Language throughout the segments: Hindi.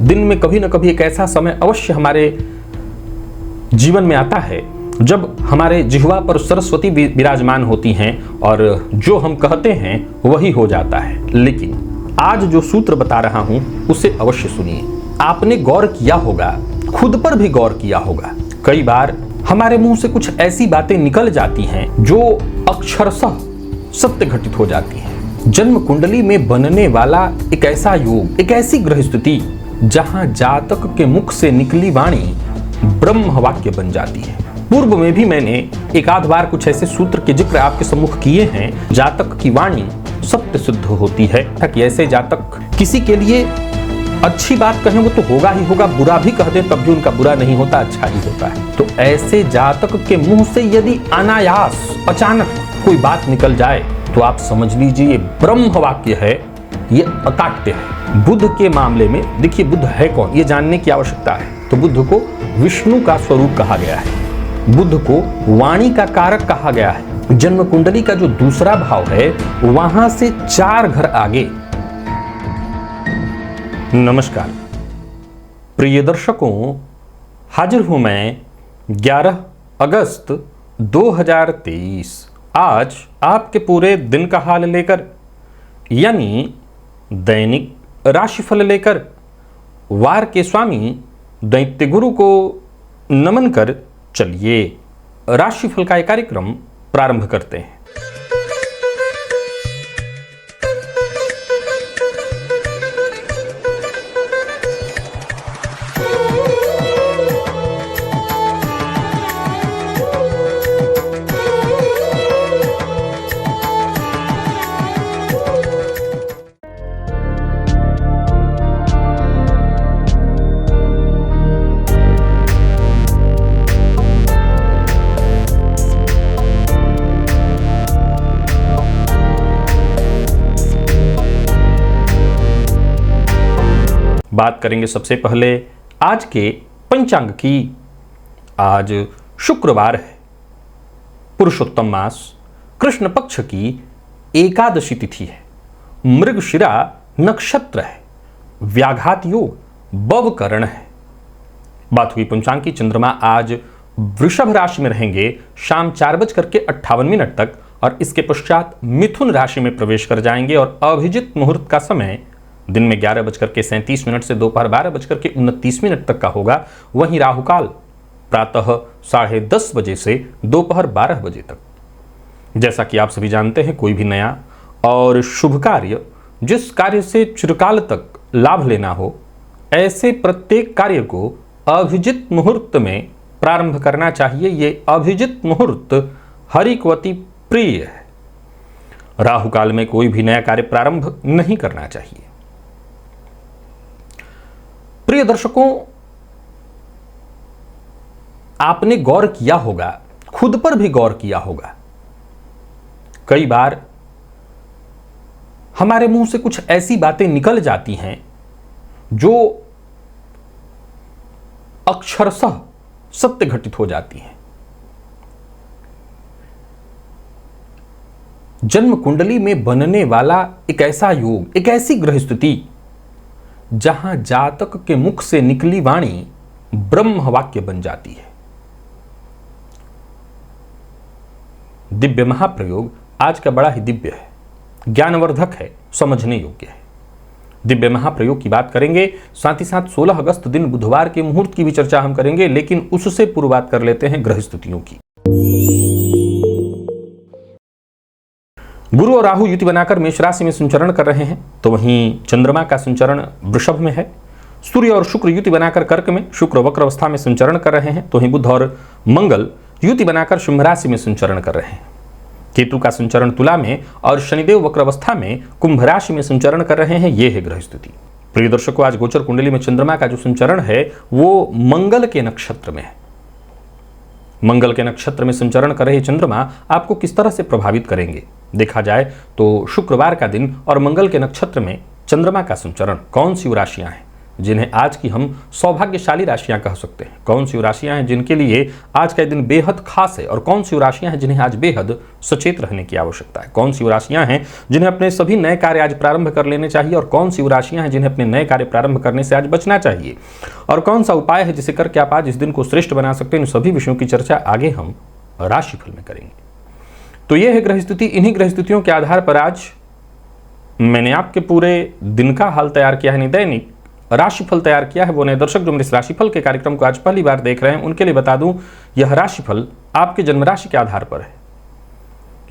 दिन में कभी न कभी एक ऐसा समय अवश्य हमारे जीवन में आता है जब हमारे जिह्वा पर सरस्वती विराजमान होती हैं और जो हम कहते हैं वही हो जाता है। लेकिन आज जो सूत्र बता रहा हूं उसे अवश्य सुनिए। आपने गौर किया होगा, खुद पर भी गौर किया होगा, कई बार हमारे मुंह से कुछ ऐसी बातें निकल जाती हैं जो अक्षरशः सत्य घटित हो जाती हैं। जन्म कुंडली में बनने वाला एक ऐसा योग, एक ऐसी ग्रह स्थिति जहां जातक के मुख से निकली वाणी ब्रह्म वाक्य बन जाती है। पूर्व में भी मैंने एक आध बार कुछ ऐसे सूत्र के जिक्र आपके सम्मुख किए हैं। जातक की वाणी सत्य सिद्ध होती है कि ऐसे जातक किसी के लिए अच्छी बात कहें वो तो होगा ही होगा, बुरा भी कह दे तब भी उनका बुरा नहीं होता, अच्छा ही होता है। तो ऐसे जातक के मुंह से यदि अनायास अचानक कोई बात निकल जाए तो आप समझ लीजिए ये ब्रह्म वाक्य है, ये अकाट्य है। बुद्ध के मामले में देखिए, बुद्ध है कौन ये जानने की आवश्यकता है। तो बुद्ध को विष्णु का स्वरूप कहा गया है, बुद्ध को वाणी का कारक कहा गया है। जन्म कुंडली का जो दूसरा भाव है वहां से 4 घर आगे। नमस्कार प्रिय दर्शकों, हाजिर हूं मैं 11 अगस्त 2023 आज आपके पूरे दिन का हाल लेकर, यानी दैनिक राशिफल लेकर। वार के स्वामी दैत्य गुरु को नमन कर चलिए राशिफल का एक कार्यक्रम प्रारंभ करते हैं। बात करेंगे सबसे पहले आज के पंचांग की। आज शुक्रवार है, पुरुषोत्तम मास, कृष्ण पक्ष की एकादशी तिथि है, मृगशिरा नक्षत्र है, व्याघात योग बवकरण है। बात हुई पंचांग की। चंद्रमा आज वृषभ राशि में रहेंगे शाम 4:58 तक और इसके पश्चात मिथुन राशि में प्रवेश कर जाएंगे और अभिजित मुहूर्त का समय दिन में 11:37 से दोपहर 12:29 तक का होगा। वहीं राहुकाल प्रातः 10:30 बजे से दोपहर 12 बजे तक। जैसा कि आप सभी जानते हैं, कोई भी नया और शुभ कार्य, जिस कार्य से चिरकाल तक लाभ लेना हो, ऐसे प्रत्येक कार्य को अभिजित मुहूर्त में प्रारंभ करना चाहिए। ये अभिजित मुहूर्त हरिकवती प्रिय है। राहुकाल में कोई भी नया कार्य प्रारंभ नहीं करना चाहिए। प्रिय दर्शकों, आपने गौर किया होगा, खुद पर भी गौर किया होगा, कई बार हमारे मुंह से कुछ ऐसी बातें निकल जाती हैं जो अक्षरशः सत्य घटित हो जाती हैं। जन्म कुंडली में बनने वाला एक ऐसा योग, एक ऐसी ग्रह स्थिति जहां जातक के मुख से निकली वाणी ब्रह्म वाक्य बन जाती है। दिव्य महाप्रयोग आज का बड़ा ही दिव्य है, ज्ञानवर्धक है, समझने योग्य है। दिव्य महाप्रयोग की बात करेंगे, साथ ही साथ 16 अगस्त दिन बुधवार के मुहूर्त की भी चर्चा हम करेंगे, लेकिन उससे पूर्व बात कर लेते हैं ग्रह स्थितियों की। गुरु और राहु युति बनाकर मेष राशि में संचरण कर रहे हैं, तो वहीं चंद्रमा का संचरण वृषभ में है। सूर्य और शुक्र युति बनाकर कर्क में, शुक्र वक्र अवस्था में संचरण कर रहे हैं, तो वहीं बुध और मंगल युति बनाकर सिंह राशि में संचरण कर रहे हैं। केतु का संचरण तुला में और शनिदेव वक्र अवस्था में कुंभ राशि में संचरण कर रहे हैं। यह है ग्रह स्थिति। प्रिय दर्शकों, आज गोचर कुंडली में चंद्रमा का जो संचरण है वो मंगल के नक्षत्र में है। मंगल के नक्षत्र में संचरण कर रहे चंद्रमा आपको किस तरह से प्रभावित करेंगे देखा जाए तो शुक्रवार का दिन और मंगल के नक्षत्र में चंद्रमा का संचरण, कौन सी राशियां हैं जिन्हें आज की हम सौभाग्यशाली राशियां कह सकते हैं? कौन सी राशियां हैं जिनके लिए आज का दिन बेहद खास है? और कौन सी राशियां हैं जिन्हें आज बेहद सचेत रहने की आवश्यकता है? कौन सी राशियां हैं जिन्हें अपने सभी नए कार्य आज प्रारंभ कर लेने चाहिए? और कौन सी राशियां हैं जिन्हें अपने नए कार्य प्रारंभ करने से आज बचना चाहिए? और कौन सा उपाय है जिसे करके आप आज इस दिन को श्रेष्ठ बना सकते हैं? इन सभी विषयों की चर्चा आगे हम राशिफल में करेंगे। तो यह है ग्रह स्थिति। इन्हीं ग्रह स्थितियों के आधार पर आज मैंने आपके पूरे दिन का हाल तैयार किया है, दैनिक राशिफल तैयार किया है। वो नए दर्शक जो मेरे इस राशिफल के कार्यक्रम को आज पहली बार देख रहे हैं, उनके लिए बता दूं, यह राशिफल आपके जन्म राशि के आधार पर है।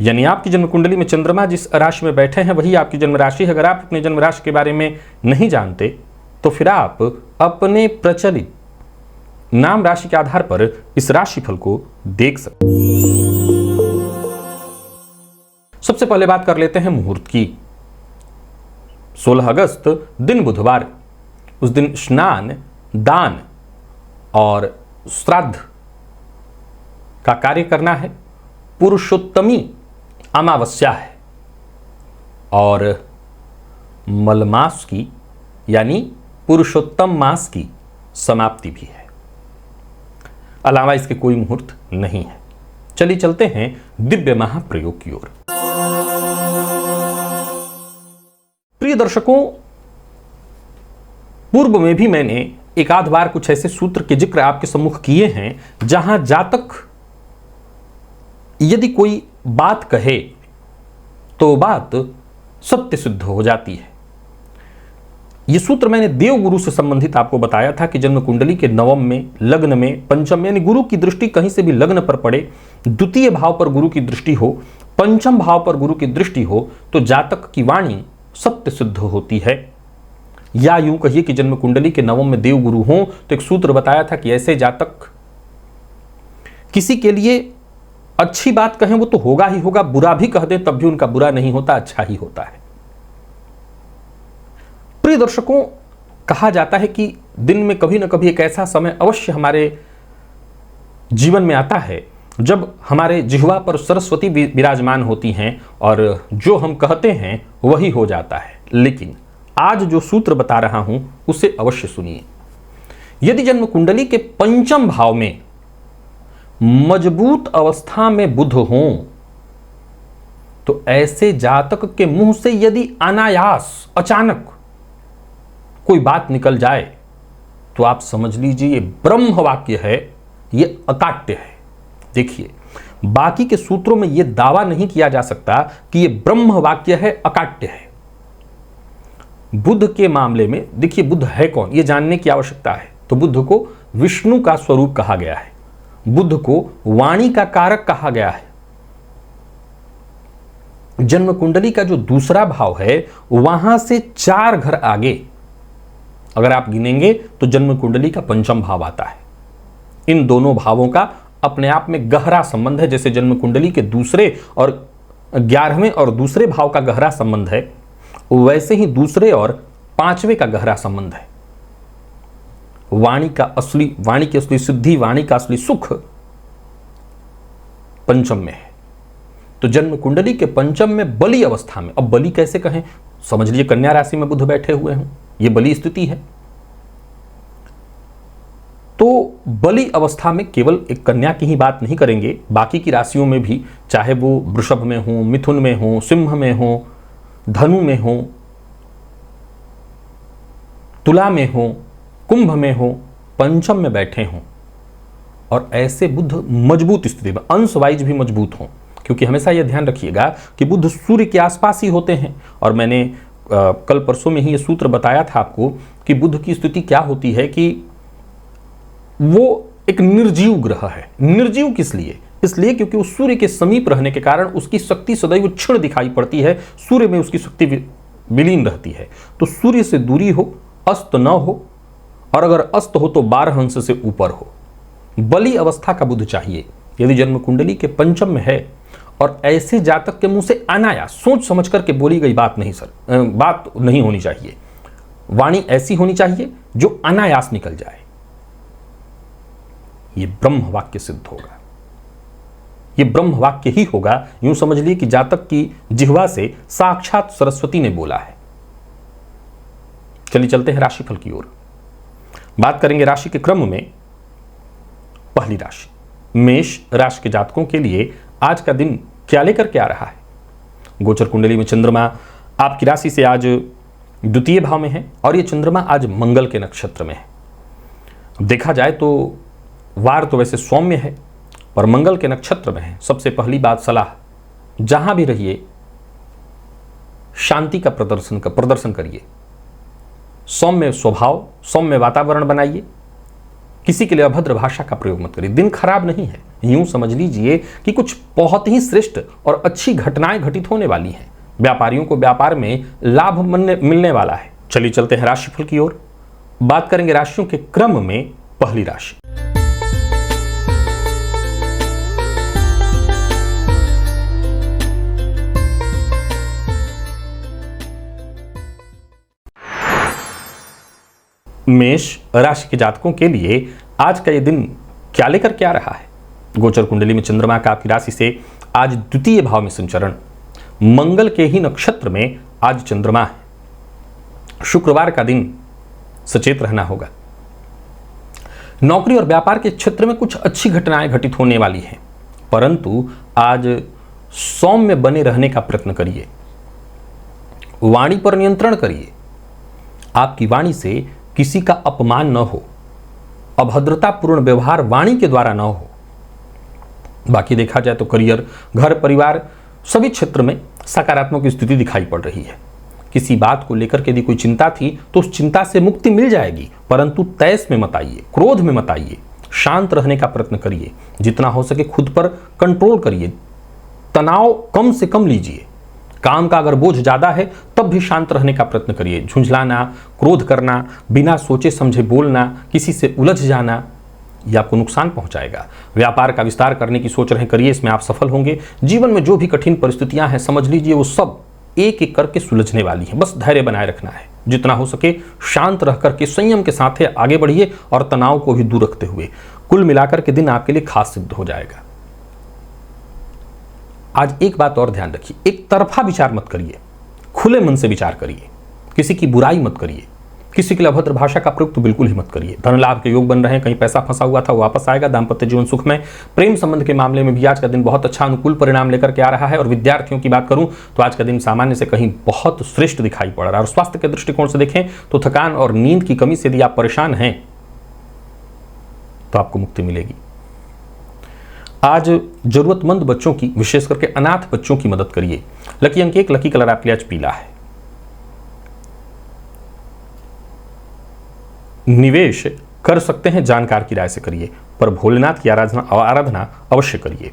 यानी आपकी जन्म कुंडली में चंद्रमा जिस राशि में बैठे हैं वही आपकी जन्म राशि है। अगर आप अपने जन्म राशि के बारे में नहीं जानते तो फिर आप अपने प्रचलित नाम राशि के आधार पर इस राशिफल को देख सकते हैं। सबसे पहले बात कर लेते हैं मुहूर्त की। 16 अगस्त दिन बुधवार, उस दिन स्नान, दान और श्राद्ध का कार्य करना है। पुरुषोत्तमी अमावस्या है और मलमास की यानी पुरुषोत्तम मास की समाप्ति भी है। अलावा इसके कोई मुहूर्त नहीं है। चलिए चलते हैं दिव्य महाप्रयोग की ओर। प्रिय दर्शकों, पूर्व में भी मैंने एक आध बार कुछ ऐसे सूत्र के जिक्र आपके सम्मुख किए हैं जहां जातक यदि कोई बात कहे तो बात सत्य सिद्ध हो जाती है। यह सूत्र मैंने देवगुरु से संबंधित आपको बताया था कि जन्म कुंडली के नवम में, लग्न में, पंचम में, यानी गुरु की दृष्टि कहीं से भी लग्न पर पड़े, द्वितीय भाव पर गुरु की दृष्टि हो, पंचम भाव पर गुरु की दृष्टि हो तो जातक की वाणी सत्य सिद्ध होती है। या यूं कहिए कि जन्म कुंडली के नवम में देव गुरु हों तो एक सूत्र बताया था कि ऐसे जातक किसी के लिए अच्छी बात कहें वो तो होगा ही होगा, बुरा भी कह दें तब भी उनका बुरा नहीं होता, अच्छा ही होता है। प्रिय दर्शकों, कहा जाता है कि दिन में कभी ना कभी एक ऐसा समय अवश्य हमारे जीवन में आता है जब हमारे जिह्वा पर सरस्वती विराजमान होती हैं और जो हम कहते हैं वही हो जाता है। लेकिन आज जो सूत्र बता रहा हूं उसे अवश्य सुनिए। यदि जन्म कुंडली के पंचम भाव में मजबूत अवस्था में बुध हों तो ऐसे जातक के मुंह से यदि अनायास अचानक कोई बात निकल जाए तो आप समझ लीजिए ये ब्रह्म वाक्य है, ये अकाट्य है। देखिए, बाकी के सूत्रों में यह दावा नहीं किया जा सकता कि यह ब्रह्म वाक्य है, अकाट्य है। बुध के मामले में देखिए, बुध है कौन यह जानने की आवश्यकता है। तो बुध को विष्णु का स्वरूप कहा गया है, बुध को वाणी का कारक कहा गया है। जन्म कुंडली का जो दूसरा भाव है वहां से 4 घर आगे अगर आप गिनेंगे तो जन्म कुंडली का पंचम भाव आता है। इन दोनों भावों का अपने आप में गहरा संबंध है। जैसे जन्म कुंडली के दूसरे और 11वें और दूसरे भाव का गहरा संबंध है, वैसे ही दूसरे और 5वें का गहरा संबंध है। वाणी की असली सिद्धि, वाणी का असली सुख पंचम में है। तो जन्म कुंडली के पंचम में बली अवस्था में, अब बली कैसे कहें, समझ लीजिए कन्या राशि में बुध बैठे हुए हैं, यह बली स्थिति है। तो बली अवस्था में केवल एक कन्या की ही बात नहीं करेंगे, बाकी की राशियों में भी, चाहे वो वृषभ में हो, मिथुन में हो, सिंह में हो, धनु में हो, तुला में हो, कुंभ में हो, पंचम में बैठे हों और ऐसे बुध मजबूत स्थिति में, अंश वाइज भी मजबूत हों। क्योंकि हमेशा यह ध्यान रखिएगा कि बुध सूर्य के आसपास ही होते हैं। और मैंने कल परसों में ही यह सूत्र बताया था आपको कि बुध की स्थिति क्या होती है कि वो एक निर्जीव ग्रह है। निर्जीव किस लिए? इसलिए क्योंकि वो सूर्य के समीप रहने के कारण उसकी शक्ति सदैव क्षीण दिखाई पड़ती है, सूर्य में उसकी शक्ति विलीन रहती है। तो सूर्य से दूरी हो, अस्त न हो, और अगर अस्त हो तो 12 अंश से ऊपर हो। बली अवस्था का बुध चाहिए यदि जन्म कुंडली के पंचम में है। और ऐसे जातक के मुंह से अनायास सोच समझ करके बोली गई बात नहीं होनी चाहिए। वाणी ऐसी होनी चाहिए जो अनायास निकल जाए। ये ब्रह्म वाक्य सिद्ध होगा, ये ब्रह्म वाक्य ही होगा। यूं समझ लीजिए कि जातक की जिह्वा से साक्षात सरस्वती ने बोला है। चलिए चलते हैं राशिफल की ओर। बात करेंगे राशि के क्रम में। पहली राशि मेष राशि के जातकों के लिए आज का दिन क्या लेकर के आ रहा है। गोचर कुंडली में चंद्रमा आपकी राशि से आज द्वितीय भाव में है और ये चंद्रमा आज मंगल के नक्षत्र में है। देखा जाए तो वार तो वैसे सौम्य है पर मंगल के नक्षत्र में है। सबसे पहली बात सलाह, जहां भी रहिए शांति का प्रदर्शन करिए, सौम्य स्वभाव सौम्य वातावरण बनाइए, किसी के लिए अभद्र भाषा का प्रयोग मत करिए। दिन खराब नहीं है, यूं समझ लीजिए कि कुछ बहुत ही श्रेष्ठ और अच्छी घटनाएं घटित होने वाली हैं। व्यापारियों को व्यापार में लाभ मिलने वाला है। चलिए चलते हैं राशिफल की ओर। बात करेंगे राशियों के क्रम में। पहली राशि मेष राशि के जातकों के लिए आज का यह दिन क्या लेकर के आ रहा है। गोचर कुंडली में चंद्रमा का आपकी राशि से आज द्वितीय भाव में संचरण, मंगल के ही नक्षत्र में आज चंद्रमा है। शुक्रवार का दिन सचेत रहना होगा। नौकरी और व्यापार के क्षेत्र में कुछ अच्छी घटनाएं घटित होने वाली हैं, परंतु आज सौम्य बने रहने का प्रयत्न करिए। वाणी पर नियंत्रण करिए। आपकी वाणी से किसी का अपमान न हो, अभद्रतापूर्ण व्यवहार वाणी के द्वारा न हो। बाकी देखा जाए तो करियर, घर, परिवार सभी क्षेत्र में सकारात्मक स्थिति दिखाई पड़ रही है। किसी बात को लेकर के यदि कोई चिंता थी तो उस चिंता से मुक्ति मिल जाएगी, परंतु तैस में मत आइए, क्रोध में मत आइए। शांत रहने का प्रयत्न करिए। जितना हो सके खुद पर कंट्रोल करिए। तनाव कम से कम लीजिए। काम का अगर बोझ ज्यादा है तब भी शांत रहने का प्रयत्न करिए। झुंझलाना, क्रोध करना, बिना सोचे समझे बोलना, किसी से उलझ जाना, यह आपको नुकसान पहुंचाएगा। व्यापार का विस्तार करने की सोच रहे करिए, इसमें आप सफल होंगे। जीवन में जो भी कठिन परिस्थितियां हैं समझ लीजिए वो सब एक एक करके सुलझने वाली हैं। बस धैर्य बनाए रखना है। जितना हो सके शांत रह करके संयम के साथ आगे बढ़िए और तनाव को भी दूर रखते हुए कुल मिलाकर के दिन आपके लिए खास सिद्ध हो जाएगा। आज एक बात और ध्यान रखिए, एक तरफा विचार मत करिए, खुले मन से विचार करिए। किसी की बुराई मत करिए, किसी के लिए अभद्र भाषा का प्रयोग तो बिल्कुल ही मत करिए। धन लाभ के योग बन रहे हैं, कहीं पैसा फंसा हुआ था वो वापस आएगा। दाम्पत्य जीवन सुख में, प्रेम संबंध के मामले में भी आज का दिन बहुत अच्छा अनुकूल परिणाम लेकर के आ रहा है। और विद्यार्थियों की बात करूं तो आज का दिन सामान्य से कहीं बहुत श्रेष्ठ दिखाई पड़ रहा है। और स्वास्थ्य के दृष्टिकोण से देखें तो थकान और नींद की कमी से यदि आप परेशान हैं तो आपको मुक्ति मिलेगी। आज जरूरतमंद बच्चों की, विशेष करके अनाथ बच्चों की मदद करिए। लकी अंक 1, लकी कलर आपके लिए आज पीला है। निवेश कर सकते हैं जानकार की राय से करिए, पर भोलेनाथ की आराधना अवश्य करिए।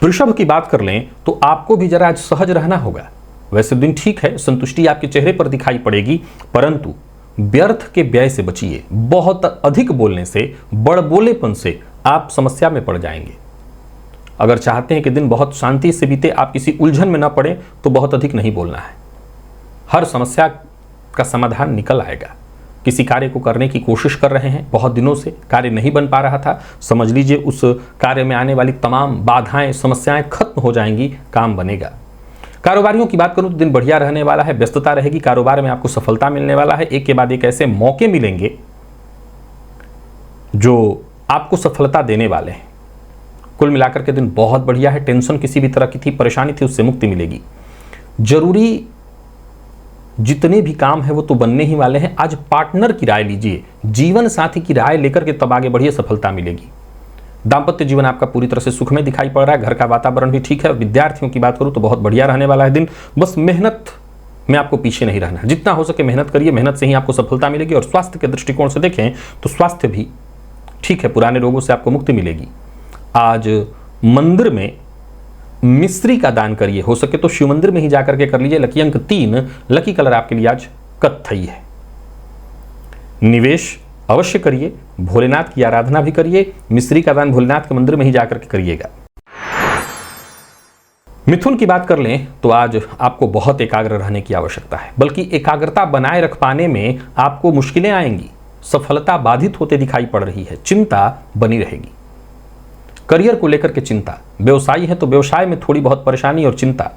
वृषभ की बात कर लें तो आपको भी जरा आज सहज रहना होगा। वैसे दिन ठीक है, संतुष्टि आपके चेहरे पर दिखाई पड़ेगी, परंतु व्यर्थ के व्यय से बचिए। बहुत अधिक बोलने से, बड़बोलेपन से आप समस्या में पड़ जाएंगे। अगर चाहते हैं कि दिन बहुत शांति से बीते, आप किसी उलझन में न पड़े, तो बहुत अधिक नहीं बोलना है। हर समस्या का समाधान निकल आएगा। किसी कार्य को करने की कोशिश कर रहे हैं, बहुत दिनों से कार्य नहीं बन पा रहा था, समझ लीजिए उस कार्य में आने वाली तमाम बाधाएं, समस्याएं खत्म हो जाएंगी, काम बनेगा। कारोबारियों की बात करूं तो दिन बढ़िया रहने वाला है। व्यस्तता रहेगी, कारोबार में आपको सफलता मिलने वाला है। एक के बाद एक ऐसे मौके मिलेंगे जो आपको सफलता देने वाले हैं। कुल मिलाकर के दिन बहुत बढ़िया है। टेंशन किसी भी तरह की थी, परेशानी थी, उससे मुक्ति मिलेगी। जरूरी जितने भी काम है वो तो बनने ही वाले हैं। आज पार्टनर की राय लीजिए, जीवन साथी की राय लेकर के तब आगे बढ़िए, सफलता मिलेगी। दाम्पत्य जीवन आपका पूरी तरह से सुखमय दिखाई पड़ रहा है। घर का वातावरण भी ठीक है। विद्यार्थियों की बात करूं तो बहुत बढ़िया रहने वाला है दिन। बस मेहनत में आपको पीछे नहीं रहना है। जितना हो सके मेहनत करिए, मेहनत से ही आपको सफलता मिलेगी। और स्वास्थ्य के दृष्टिकोण से देखें तो स्वास्थ्य भी ठीक है, पुराने रोगों से आपको मुक्ति मिलेगी। आज मंदिर में मिश्री का दान करिए, हो सके तो शिव मंदिर में ही जाकर के कर लीजिए। लकी अंक 3, लकी कलर आपके लिए आज कत्थई है। निवेश अवश्य करिए, भोलेनाथ की आराधना भी करिए। मिश्री का दान भोलेनाथ के मंदिर में ही जाकर के करिएगा। मिथुन की बात कर लें तो आज आपको बहुत एकाग्र रहने की आवश्यकता है, बल्कि एकाग्रता बनाए रख पाने में आपको मुश्किलें आएंगी। सफलता बाधित होते दिखाई पड़ रही है, चिंता बनी रहेगी। करियर को लेकर के चिंता, व्यवसायी है तो व्यवसाय में थोड़ी बहुत परेशानी और चिंता,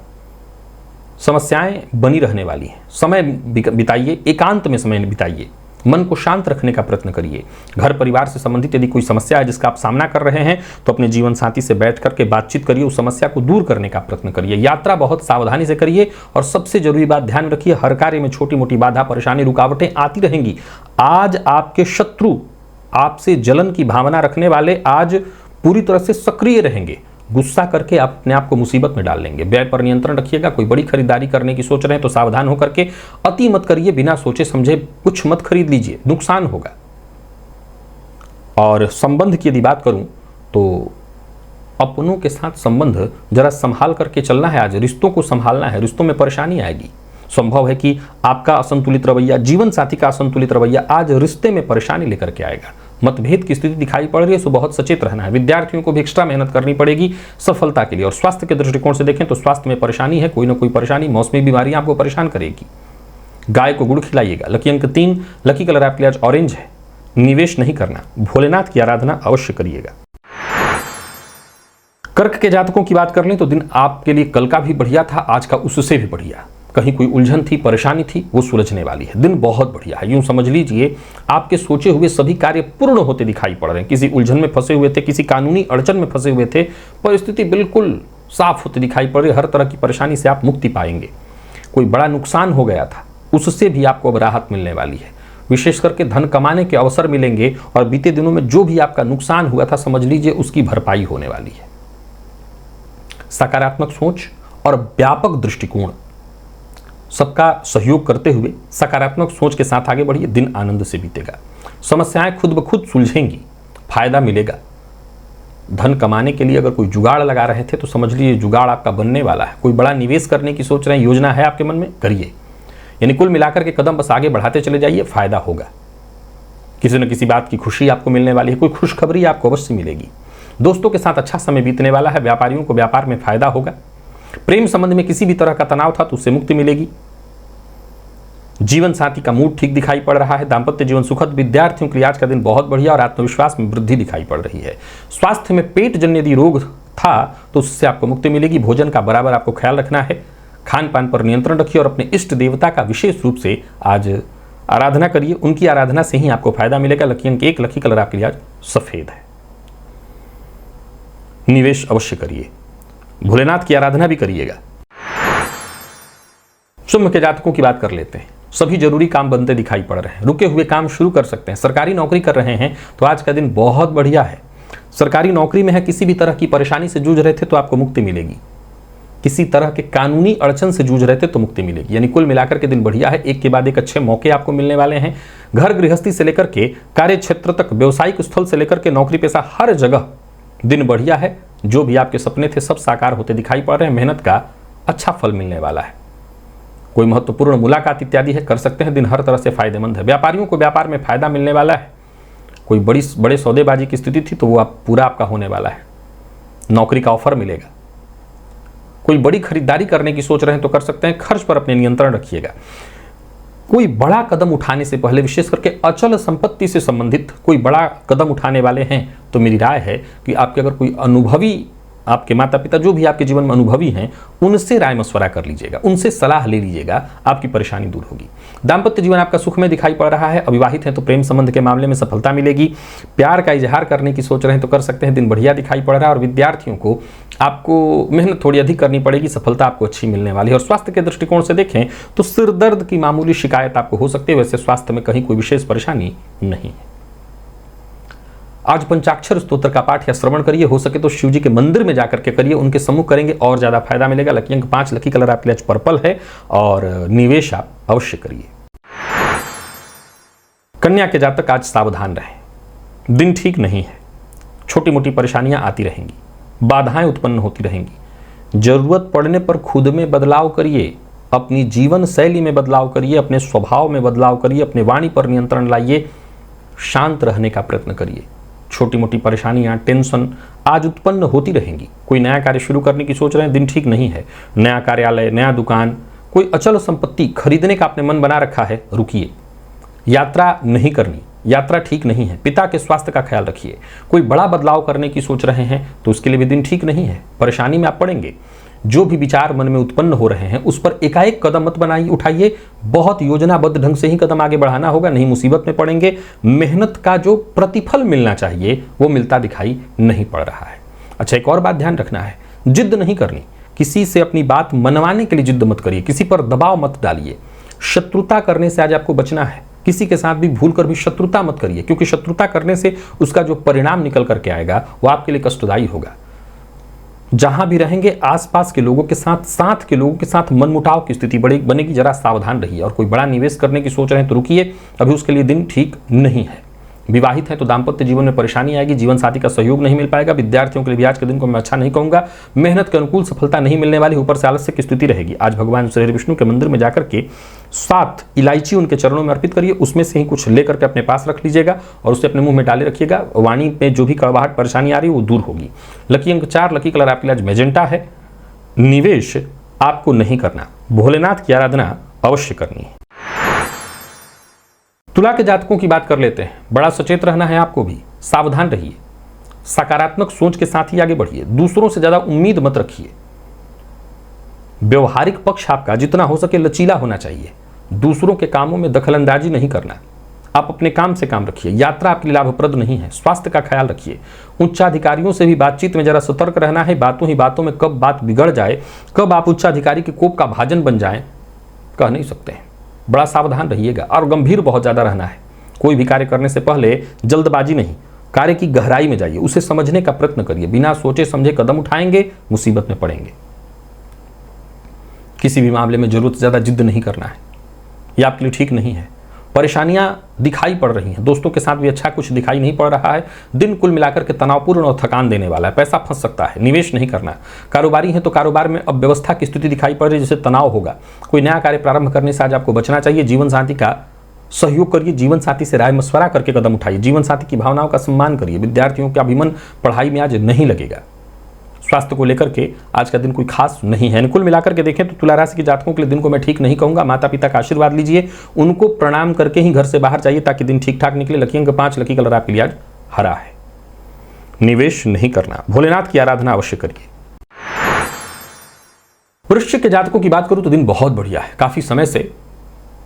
समस्याएं बनी रहने वाली हैं। समय बिताइए, एकांत में समय बिताइए। मन को शांत रखने का प्रयत्न करिए। घर परिवार से संबंधित यदि कोई समस्या है जिसका आप सामना कर रहे हैं तो अपने जीवन साथी से बैठ करके बातचीत करिए, उस समस्या को दूर करने का प्रयत्न करिए। यात्रा बहुत सावधानी से करिए और सबसे जरूरी बात ध्यान रखिए, हर कार्य में छोटी मोटी बाधा परेशानी रुकावटें आती रहेंगी। आज आपके शत्रु, आपसे जलन की भावना रखने वाले आज पूरी तरह से सक्रिय रहेंगे। गुस्सा करके आप अपने आप को मुसीबत में डाल लेंगे। व्यय पर नियंत्रण रखिएगा। कोई बड़ी खरीदारी करने की सोच रहे हैं तो सावधान होकर के अति मत करिए, बिना सोचे समझे कुछ मत खरीद लीजिए, नुकसान होगा। और संबंध की यदि बात करूं तो अपनों के साथ संबंध जरा संभाल करके चलना है। आज रिश्तों को संभालना है, रिश्तों में परेशानी आएगी। संभव है कि आपका असंतुलित रवैया, जीवन साथी का असंतुलित रवैया आज रिश्ते में परेशानी लेकर के आएगा। मतभेद की स्थिति दिखाई पड़ रही है, तो बहुत सचेत रहना है। विद्यार्थियों को भी एक्स्ट्रा मेहनत करनी पड़ेगी सफलता के लिए। और स्वास्थ्य के दृष्टिकोण से देखें तो स्वास्थ्य में परेशानी है, कोई ना कोई परेशानी, मौसमी बीमारियां आपको परेशान करेगी। गाय को गुड़ खिलाइएगा। लकी अंक 3, लकी कलर आपके लिए आज ऑरेंज है। निवेश नहीं करना, भोलेनाथ की आराधना अवश्य करिएगा। कर्क के जातकों की बात कर लें तो दिन आपके लिए कल का भी बढ़िया था, आज का उससे भी बढ़िया। कहीं कोई उलझन थी, परेशानी थी, वो सुलझने वाली है। दिन बहुत बढ़िया है। यूं समझ लीजिए आपके सोचे हुए सभी कार्य पूर्ण होते दिखाई पड़ रहे हैं। किसी उलझन में फंसे हुए थे, किसी कानूनी अड़चन में फंसे हुए थे, परिस्थिति बिल्कुल साफ होती दिखाई पड़ रही है। हर तरह की परेशानी से आप मुक्ति पाएंगे। कोई बड़ा नुकसान हो गया था, उससे भी आपको अब राहत मिलने वाली है। विशेष करके धन कमाने के अवसर मिलेंगे और बीते दिनों में जो भी आपका नुकसान हुआ था, समझ लीजिए उसकी भरपाई होने वाली है। सकारात्मक सोच और व्यापक दृष्टिकोण, सबका सहयोग करते हुए सकारात्मक सोच के साथ आगे बढ़िए। दिन आनंद से बीतेगा। समस्याएं खुद ब खुद सुलझेंगी, फायदा मिलेगा। धन कमाने के लिए अगर कोई जुगाड़ लगा रहे थे तो समझ लीजिए जुगाड़ आपका बनने वाला है। कोई बड़ा निवेश करने की सोच रहे हैं, योजना है आपके मन में, करिए। यानी कुल मिलाकर के कदम बस आगे बढ़ाते चले जाइए, फायदा होगा। किसी न किसी बात की खुशी आपको मिलने वाली है, कोई खुशखबरी आपको अवश्य मिलेगी। दोस्तों के साथ अच्छा समय बीतने वाला है। व्यापारियों को व्यापार में फायदा होगा। प्रेम संबंध में किसी भी तरह का तनाव था तो उससे मुक्ति मिलेगी। जीवन साथी का मूड ठीक दिखाई पड़ रहा है। दांपत्य जीवन सुखद। विद्यार्थियों के लिए आज का दिन बहुत बढ़िया और आत्मविश्वास में वृद्धि दिखाई पड़ रही है। स्वास्थ्य में पेट जन्य यदि रोग था तो उससे आपको मुक्ति मिलेगी। भोजन का बराबर आपको ख्याल रखना है। खान पान पर नियंत्रण रखिए और अपने इष्ट देवता का विशेष रूप से आज आराधना करिए। उनकी आराधना से ही आपको फायदा मिलेगा। लकी अंक 1, लकी कलर आपके लिए आज सफेद है। निवेश अवश्य करिए। भोलेनाथ की आराधना भी करिएगा। सिंह के जातकों की बात कर लेते हैं। सभी जरूरी काम बनते दिखाई पड़ रहे हैं। रुके हुए काम शुरू कर सकते हैं। सरकारी नौकरी कर रहे हैं तो आज का दिन बहुत बढ़िया है। सरकारी नौकरी में है, किसी भी तरह की परेशानी से जूझ रहे थे तो आपको मुक्ति मिलेगी। किसी तरह के कानूनी अड़चन से जूझ रहे थे तो मुक्ति मिलेगी। यानी कुल मिलाकर के दिन बढ़िया है। एक के बाद एक अच्छे मौके आपको मिलने वाले हैं। घर गृहस्थी से लेकर के कार्य क्षेत्र तक, व्यवसायिक स्थल से लेकर के नौकरी पेशा, हर जगह दिन बढ़िया है। जो भी आपके सपने थे सब साकार होते दिखाई पड़ रहे हैं। मेहनत का अच्छा फल मिलने वाला है। कोई महत्वपूर्ण मुलाकात इत्यादि है, कर सकते हैं। दिन हर तरह से फायदेमंद है। व्यापारियों को व्यापार में फायदा मिलने वाला है। कोई बड़े सौदेबाजी की स्थिति थी तो वो पूरा आपका होने वाला है। नौकरी का ऑफर मिलेगा। कोई बड़ी खरीदारी करने की सोच रहे हैं तो कर सकते हैं। खर्च पर अपने नियंत्रण रखिएगा। कोई बड़ा कदम उठाने से पहले, विशेष करके अचल संपत्ति से संबंधित कोई बड़ा कदम उठाने वाले हैं तो मेरी राय है कि आपके अगर कोई अनुभवी, आपके माता पिता जो भी आपके जीवन में अनुभवी हैं, उनसे राय मशवरा कर लीजिएगा, उनसे सलाह ले लीजिएगा, आपकी परेशानी दूर होगी। दांपत्य जीवन आपका सुख में दिखाई पड़ रहा है। अविवाहित हैं तो प्रेम संबंध के मामले में सफलता मिलेगी। प्यार का इजहार करने की सोच रहे हैं तो कर सकते हैं। दिन बढ़िया दिखाई पड़ रहा है। और विद्यार्थियों को आपको मेहनत थोड़ी अधिक करनी पड़ेगी, सफलता आपको अच्छी मिलने वाली है। और स्वास्थ्य के दृष्टिकोण से देखें तो सिर दर्द की मामूली शिकायत आपको हो सकती है। वैसे स्वास्थ्य में कहीं कोई विशेष परेशानी नहीं है। आज पंचाक्षर स्तोत्र का पाठ या श्रवण करिए। हो सके तो शिव जी के मंदिर में जाकर के करिए, उनके सम्मुख करेंगे और ज्यादा फायदा मिलेगा। लकी अंक 5, लकी कलर आपके लिए आज पर्पल है। और निवेश आप अवश्य करिए। कन्या के जातक आज सावधान रहें। दिन ठीक नहीं है। छोटी मोटी परेशानियां आती रहेंगी, बाधाएं उत्पन्न होती रहेंगी। जरूरत पड़ने पर खुद में बदलाव करिए, अपनी जीवन शैली में बदलाव करिए, अपने स्वभाव में बदलाव करिए, अपने वाणी पर नियंत्रण लाइए, शांत रहने का प्रयत्न करिए। छोटी मोटी परेशानियां, टेंशन आज उत्पन्न होती रहेंगी। कोई नया कार्य शुरू करने की सोच रहे हैं, दिन ठीक नहीं है। नया कार्यालय, नया दुकान, कोई अचल संपत्ति खरीदने का आपने मन बना रखा है, रुकिए। यात्रा नहीं करनी, यात्रा ठीक नहीं है। पिता के स्वास्थ्य का ख्याल रखिए। कोई बड़ा बदलाव करने की सोच रहे हैं तो उसके लिए भी दिन ठीक नहीं है। परेशानी में आप पड़ेंगे। जो भी विचार मन में उत्पन्न हो रहे हैं उस पर एकाएक कदम मत बनाइए, उठाइए। बहुत योजनाबद्ध ढंग से ही कदम आगे बढ़ाना होगा, नहीं मुसीबत में पड़ेंगे। मेहनत का जो प्रतिफल मिलना चाहिए वो मिलता दिखाई नहीं पड़ रहा है। अच्छा, एक और बात ध्यान रखना है, जिद नहीं करनी। किसी से अपनी बात मनवाने के लिए जिद मत करिए, किसी पर दबाव मत डालिए। शत्रुता करने से आज आपको बचना है। किसी के साथ भी भूल कर भी शत्रुता मत करिए, क्योंकि शत्रुता करने से उसका जो परिणाम निकल करके आएगा वो आपके लिए कष्टदायी होगा। जहां भी रहेंगे आसपास के लोगों के साथ के लोगों के साथ मनमुटाव की स्थिति बनेगी, जरा सावधान रहिए। और कोई बड़ा निवेश करने की सोच रहे हैं तो रुकिए, अभी उसके लिए दिन ठीक नहीं है। विवाहित हैं तो दाम्पत्य जीवन में परेशानी आएगी, जीवन साथी का सहयोग नहीं मिल पाएगा। विद्यार्थियों के लिए भी आज के दिन को मैं अच्छा नहीं कहूंगा, मेहनत के अनुकूल सफलता नहीं मिलने वाली, ऊपर से आलस्य की स्थिति रहेगी। आज भगवान श्री विष्णु के मंदिर में जाकर के 7 इलायची उनके चरणों में अर्पित करिए, उसमें से ही कुछ लेकर के अपने पास रख लीजिएगा और उसे अपने मुंह में डाले रखिएगा। वाणी में जो भी कड़वाहट परेशानी आ रही है वो दूर होगी। लकी अंक 4, लकी कलर आपके लिए आज मैजेंटा है। निवेश आपको नहीं करना, भोलेनाथ की आराधना अवश्य करनी है। तुला के जातकों की बात कर लेते हैं। बड़ा सचेत रहना है आपको भी, सावधान रहिए, सकारात्मक सोच के साथ ही आगे बढ़िए, दूसरों से ज्यादा उम्मीद मत रखिए। व्यवहारिक पक्ष आपका जितना हो सके लचीला होना चाहिए, दूसरों के कामों में दखलंदाजी नहीं करना। आप अपने काम से काम रखिए। यात्रा आपके लिए लाभप्रद नहीं है, स्वास्थ्य का ख्याल रखिए। उच्चाधिकारियों से भी बातचीत में जरा सतर्क रहना है। बातों ही बातों में कब बात बिगड़ जाए, कब आप उच्चाधिकारी के कोप का भाजन बन जाएं, कह नहीं सकते हैं। बड़ा सावधान रहिएगा और गंभीर बहुत ज्यादा रहना है। कोई भी कार्य करने से पहले जल्दबाजी नहीं, कार्य की गहराई में जाइए, उसे समझने का प्रयत्न करिए। बिना सोचे समझे कदम उठाएंगे मुसीबत में पड़ेंगे। किसी भी मामले में जरूरत से ज्यादा जिद नहीं करना है, यह आपके लिए ठीक नहीं है। परेशानियां दिखाई पड़ रही हैं, दोस्तों के साथ भी अच्छा कुछ दिखाई नहीं पड़ रहा है। दिन कुल मिलाकर के तनावपूर्ण और थकान देने वाला है, पैसा फंस सकता है, निवेश नहीं करना। कारोबारी है तो कारोबार में अव्यवस्था की स्थिति दिखाई पड़ रही है, जिससे तनाव होगा। कोई नया कार्य प्रारंभ करने से आज आपको बचना चाहिए। जीवन साथी का सहयोग करिए, जीवन साथी से राय मशवरा करके कदम उठाइए, जीवन साथी की भावनाओं का सम्मान करिए। विद्यार्थियों का भी मन पढ़ाई में आज नहीं लगेगा। स्वास्थ्य को लेकर के आज का दिन कोई खास नहीं है। कुल मिलाकर के देखें तो तुला राशि के जातकों के लिए दिन को मैं ठीक नहीं कहूंगा। माता पिता का आशीर्वाद लीजिए, उनको प्रणाम करके ही घर से बाहर जाइए ताकि दिन ठीक ठाक निकले। लकी अंक 5, लकी कलर आपके लिए आज हरा है। निवेश नहीं करना, भोलेनाथ की आराधना अवश्य करिए। वृश्चिक के जातकों की बात करूं तो दिन बहुत बढ़िया है। काफी समय से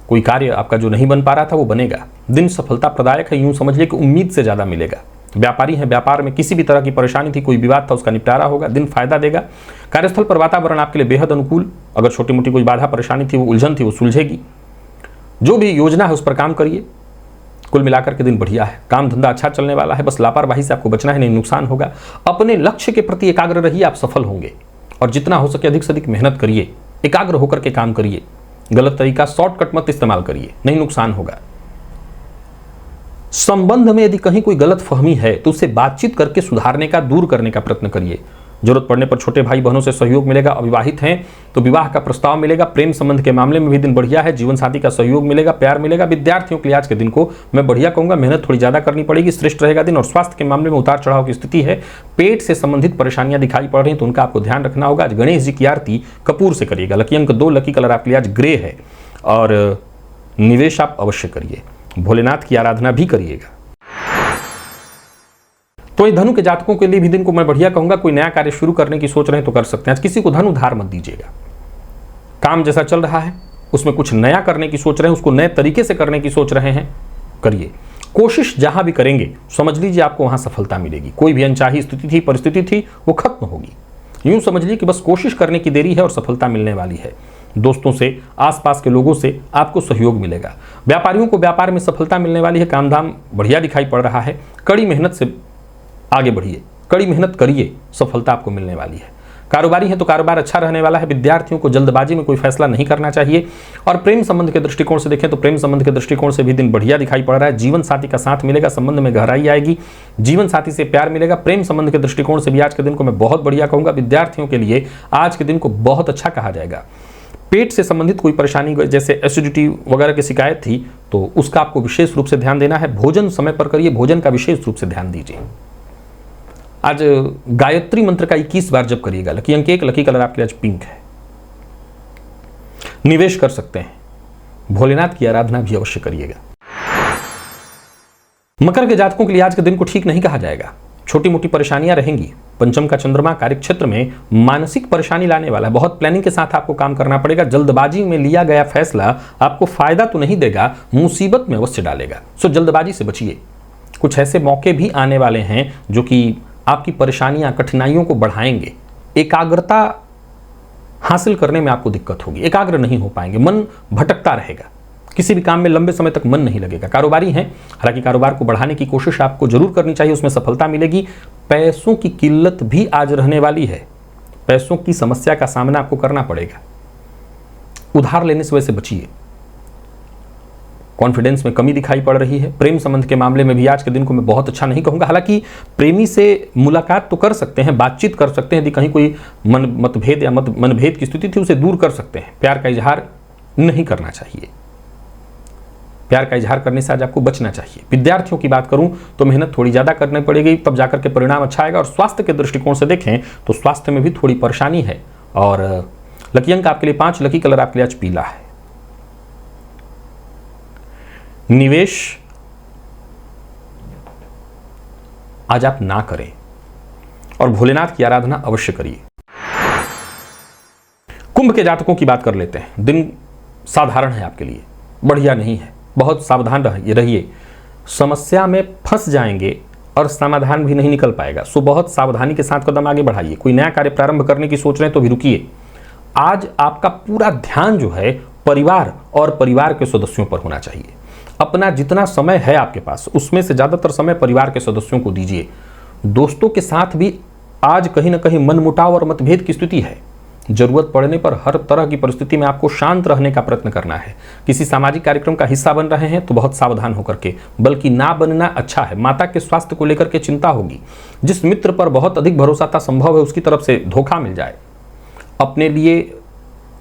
कोई कार्य आपका जो नहीं बन पा रहा था वो बनेगा। दिन सफलता प्रदायक है, यूं समझिए कि उम्मीद से ज्यादा मिलेगा। व्यापारी है, व्यापार में किसी भी तरह की परेशानी थी, कोई विवाद था, उसका निपटारा होगा। दिन फायदा देगा। कार्यस्थल पर वातावरण आपके लिए बेहद अनुकूल। अगर छोटी मोटी कोई बाधा परेशानी थी, वो उलझन थी, वो सुलझेगी। जो भी योजना है उस पर काम करिए। कुल मिलाकर के दिन बढ़िया है। काम धंधा अच्छा चलने वाला है, बस लापरवाही से आपको बचना है, नहीं नुकसान होगा। अपने लक्ष्य के प्रति एकाग्र रहिए, आप सफल होंगे। और जितना हो सके अधिक से अधिक मेहनत करिए, एकाग्र होकर के काम करिए। गलत तरीका, शॉर्टकट मत इस्तेमाल करिए, नहीं नुकसान होगा। संबंध में यदि कहीं कोई गलत फहमी है तो उसे बातचीत करके सुधारने का, दूर करने का प्रयत्न करिए। जरूरत पड़ने पर छोटे भाई बहनों से सहयोग मिलेगा। अविवाहित हैं तो विवाह का प्रस्ताव मिलेगा। प्रेम संबंध के मामले में भी दिन बढ़िया है। जीवन साथी का सहयोग मिलेगा, प्यार मिलेगा। विद्यार्थियों के लिए आज के दिन को मैं बढ़िया कहूंगा। मेहनत थोड़ी ज्यादा करनी पड़ेगी, श्रेष्ठ रहेगा दिन। और स्वास्थ्य के मामले में उतार चढ़ाव की स्थिति है। पेट से संबंधित परेशानियां दिखाई पड़ रही हैं तो उनका आपको ध्यान रखना होगा। आज गणेश जी की आरती कपूर से करिएगा। लकी अंक 2, लकी कलर आपके लिए आज ग्रे है। और निवेश आप अवश्य करिए, भोलेनाथ की आराधना भी करिएगा। तो धनु के जातकों के लिए भी दिन को मैं बढ़िया कहूंगा। कोई नया कार्य शुरू करने की सोच रहे हैं तो कर सकते हैं। आज किसी को धन उधार मत दीजिएगा। काम जैसा चल रहा है उसमें कुछ नया करने की सोच रहे हैं, उसको नए तरीके से करने की सोच रहे हैं, करिए। कोशिश जहां भी करेंगे समझ लीजिए आपको वहां सफलता मिलेगी। कोई भी अनचाही स्थिति थी, परिस्थिति थी, वो खत्म होगी। यूं समझ लीजिए कि बस कोशिश करने की देरी है और सफलता मिलने वाली है। दोस्तों से, आसपास के लोगों से आपको सहयोग मिलेगा। व्यापारियों को व्यापार में सफलता मिलने वाली है। काम धाम बढ़िया दिखाई पड़ रहा है। कड़ी मेहनत से आगे बढ़िए, कड़ी मेहनत करिए, सफलता आपको मिलने वाली है। कारोबारी है तो कारोबार अच्छा रहने वाला है। विद्यार्थियों को जल्दबाजी में कोई फैसला नहीं करना चाहिए। और प्रेम संबंध के दृष्टिकोण से देखें तो प्रेम संबंध के दृष्टिकोण से भी दिन बढ़िया दिखाई पड़ रहा है। जीवन साथी का साथ मिलेगा, संबंध में गहराई आएगी, जीवन साथी से प्यार मिलेगा। प्रेम संबंध के दृष्टिकोण से भी आज के दिन को मैं बहुत बढ़िया कहूंगा। विद्यार्थियों के लिए आज के दिन को बहुत अच्छा कहा जाएगा। पेट से संबंधित कोई परेशानी जैसे एसिडिटी वगैरह की शिकायत थी तो उसका आपको विशेष रूप से ध्यान देना है। भोजन समय पर करिए, भोजन का विशेष रूप से ध्यान दीजिए। आज गायत्री मंत्र का 21 बार जप करिएगा। लकी अंक 1, लकी कलर आपके लिए आज पिंक है। निवेश कर सकते हैं, भोलेनाथ की आराधना भी अवश्य करिएगा। मकर के जातकों के लिए आज के दिन को ठीक नहीं कहा जाएगा। छोटी मोटी परेशानियां रहेंगी। पंचम का चंद्रमा कार्यक्षेत्र में मानसिक परेशानी लाने वाला है। बहुत प्लानिंग के साथ आपको काम करना पड़ेगा। जल्दबाजी में लिया गया फैसला आपको फायदा तो नहीं देगा, मुसीबत में अवश्य डालेगा। सो जल्दबाजी से बचिए। कुछ ऐसे मौके भी आने वाले हैं जो कि आपकी परेशानियां, कठिनाइयों को बढ़ाएंगे। एकाग्रता हासिल करने में आपको दिक्कत होगी, एकाग्र नहीं हो पाएंगे, मन भटकता रहेगा, किसी भी काम में लंबे समय तक मन नहीं लगेगा। कारोबारी हैं, हालांकि कारोबार को बढ़ाने की कोशिश आपको जरूर करनी चाहिए, उसमें सफलता मिलेगी। पैसों की किल्लत भी आज रहने वाली है, पैसों की समस्या का सामना आपको करना पड़ेगा। उधार लेने से वैसे बचिए। कॉन्फिडेंस में कमी दिखाई पड़ रही है। प्रेम संबंध के मामले में भी आज के दिन को मैं बहुत अच्छा नहीं कहूंगा। हालांकि प्रेमी से मुलाकात तो कर सकते हैं, बातचीत कर सकते हैं, यदि कहीं कोई मतभेद या मनभेद की स्थिति थी उसे दूर कर सकते हैं। प्यार का इजहार नहीं करना चाहिए, प्यार का इजहार करने से आज आपको बचना चाहिए। विद्यार्थियों की बात करूं तो मेहनत थोड़ी ज्यादा करनी पड़ेगी, तब जाकर के परिणाम अच्छा आएगा। और स्वास्थ्य के दृष्टिकोण से देखें तो स्वास्थ्य में भी थोड़ी परेशानी है। और लकी अंक आपके लिए 5, लकी कलर आपके लिए आज पीला है। निवेश आज आप ना करें और भोलेनाथ की आराधना अवश्य करिए। कुंभ के जातकों की बात कर लेते हैं। दिन साधारण है आपके लिए, बढ़िया नहीं है, बहुत सावधान रहिए। समस्या में फंस जाएंगे और समाधान भी नहीं निकल पाएगा। सो बहुत सावधानी के साथ कदम आगे बढ़ाइए। कोई नया कार्य प्रारंभ करने की सोच रहे हैं तो भी रुकिए। आज आपका पूरा ध्यान जो है परिवार और परिवार के सदस्यों पर होना चाहिए। अपना जितना समय है आपके पास उसमें से ज्यादातर समय परिवार के सदस्यों को दीजिए। दोस्तों के साथ भी आज कहीं ना कहीं मनमुटाव और मतभेद की स्थिति है। जरूरत पड़ने पर हर तरह की परिस्थिति में आपको शांत रहने का प्रयत्न करना है। किसी सामाजिक कार्यक्रम का हिस्सा बन रहे हैं तो बहुत सावधान होकर के, बल्कि ना बनना अच्छा है। माता के स्वास्थ्य को लेकर के चिंता होगी। जिस मित्र पर बहुत अधिक भरोसा था, संभव है उसकी तरफ से धोखा मिल जाए। अपने लिए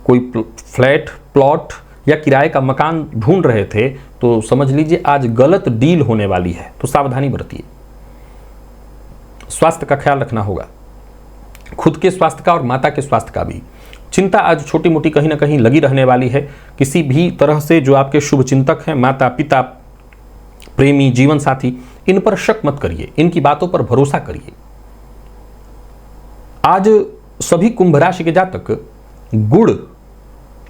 कोई फ्लैट, प्लॉट या किराए का मकान ढूंढ रहे थे तो समझ लीजिए आज गलत डील होने वाली है, तो सावधानी बरतिए। स्वास्थ्य का ख्याल रखना होगा, खुद के स्वास्थ्य का और माता के स्वास्थ्य का भी। चिंता आज छोटी मोटी कहीं ना कहीं लगी रहने वाली है। किसी भी तरह से जो आपके शुभ चिंतक हैं, माता पिता, प्रेमी, जीवन साथी, इन पर शक मत करिए, इनकी बातों पर भरोसा करिए। आज सभी कुंभ राशि के जातक गुड़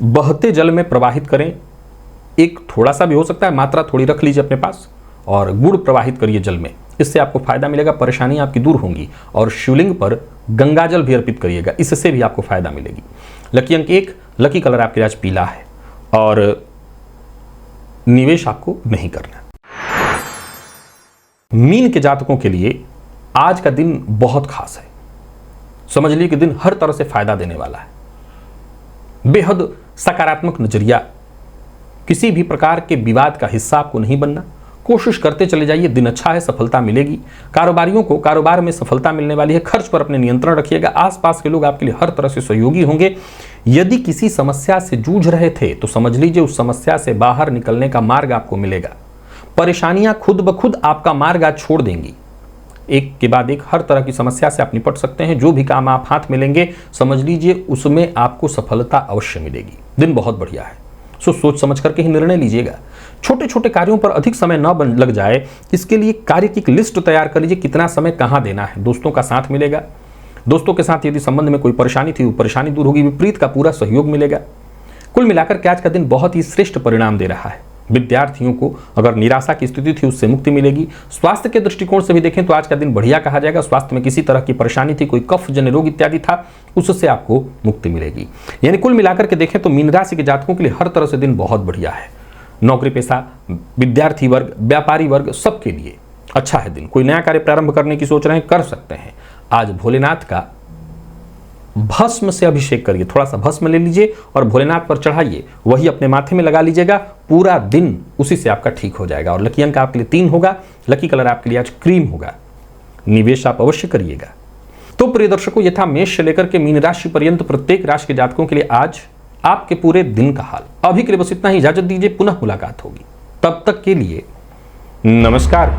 बहते जल में प्रवाहित करें। एक थोड़ा सा भी हो सकता है, मात्रा थोड़ी रख लीजिए अपने पास और गुड़ प्रवाहित करिए जल में। इससे आपको फायदा मिलेगा, परेशानी आपकी दूर होंगी। और शिवलिंग पर गंगाजल भी अर्पित करिएगा, इससे भी आपको फायदा मिलेगी। लकी अंक 1, लकी कलर आपके आज पीला है और निवेश आपको नहीं करना। मीन के जातकों के लिए आज का दिन बहुत खास है। समझ लीजिए कि दिन हर तरह से फायदा देने वाला है। बेहद सकारात्मक नजरिया, किसी भी प्रकार के विवाद का हिस्सा आपको नहीं बनना। कोशिश करते चले जाइए, दिन अच्छा है, सफलता मिलेगी। कारोबारियों को कारोबार में सफलता मिलने वाली है। खर्च पर अपने नियंत्रण रखिएगा। आसपास के लोग आपके लिए हर तरह से सहयोगी होंगे। यदि किसी समस्या से जूझ रहे थे तो समझ लीजिए उस समस्या से बाहर निकलने का मार्ग आपको मिलेगा। परेशानियां खुद ब खुद आपका मार्ग आज छोड़ देंगी। एक के बाद एक हर तरह की समस्या से आप निपट सकते हैं। जो भी काम आप हाथ में लेंगे समझ लीजिए उसमें आपको सफलता अवश्य मिलेगी। दिन बहुत बढ़िया है, सो सोच समझ करके ही निर्णय लीजिएगा। छोटे छोटे कार्यों पर अधिक समय न लग जाए, इसके लिए कार्य की एक लिस्ट तैयार कर लीजिए, कितना समय कहाँ देना है। दोस्तों का साथ मिलेगा, दोस्तों के साथ यदि संबंध में कोई परेशानी थी वो परेशानी दूर होगी। विपरीत का पूरा सहयोग मिलेगा। कुल मिलाकर के आज का दिन बहुत ही श्रेष्ठ परिणाम दे रहा है। विद्यार्थियों को अगर निराशा की स्थिति थी उससे मुक्ति मिलेगी। स्वास्थ्य के दृष्टिकोण से भी देखें तो आज का दिन बढ़िया कहा जाएगा। स्वास्थ्य में किसी तरह की परेशानी थी, कोई कफ जन्य रोग इत्यादि था, उससे आपको मुक्ति मिलेगी। यानी कुल मिलाकर के देखें तो मीन राशि के जातकों के लिए हर तरह से दिन बहुत बढ़िया है। नौकरी पेशा, विद्यार्थी वर्ग, व्यापारी वर्ग, सबके लिए अच्छा है दिन। कोई नया कार्य प्रारंभ करने की सोच रहे हैं, कर सकते हैं। आज भोलेनाथ का भस्म से अभिषेक करिए। थोड़ा सा भस्म ले लीजिए और भोलेनाथ पर चढ़ाइए, वही अपने माथे में लगा लीजिएगा। पूरा दिन उसी से आपका ठीक हो जाएगा। और लकी अंक आपके लिए 3 होगा। लकी कलर आपके लिए आज क्रीम होगा। निवेश आप अवश्य करिएगा। तो प्रिय दर्शकों, ये था मेष से लेकर के मीन राशि पर्यंत प्रत्येक राशि के जातकों के लिए आज आपके पूरे दिन का हाल। अभी के लिए बस इतना ही, इजाजत दीजिए, पुनः मुलाकात होगी। तब तक के लिए नमस्कार।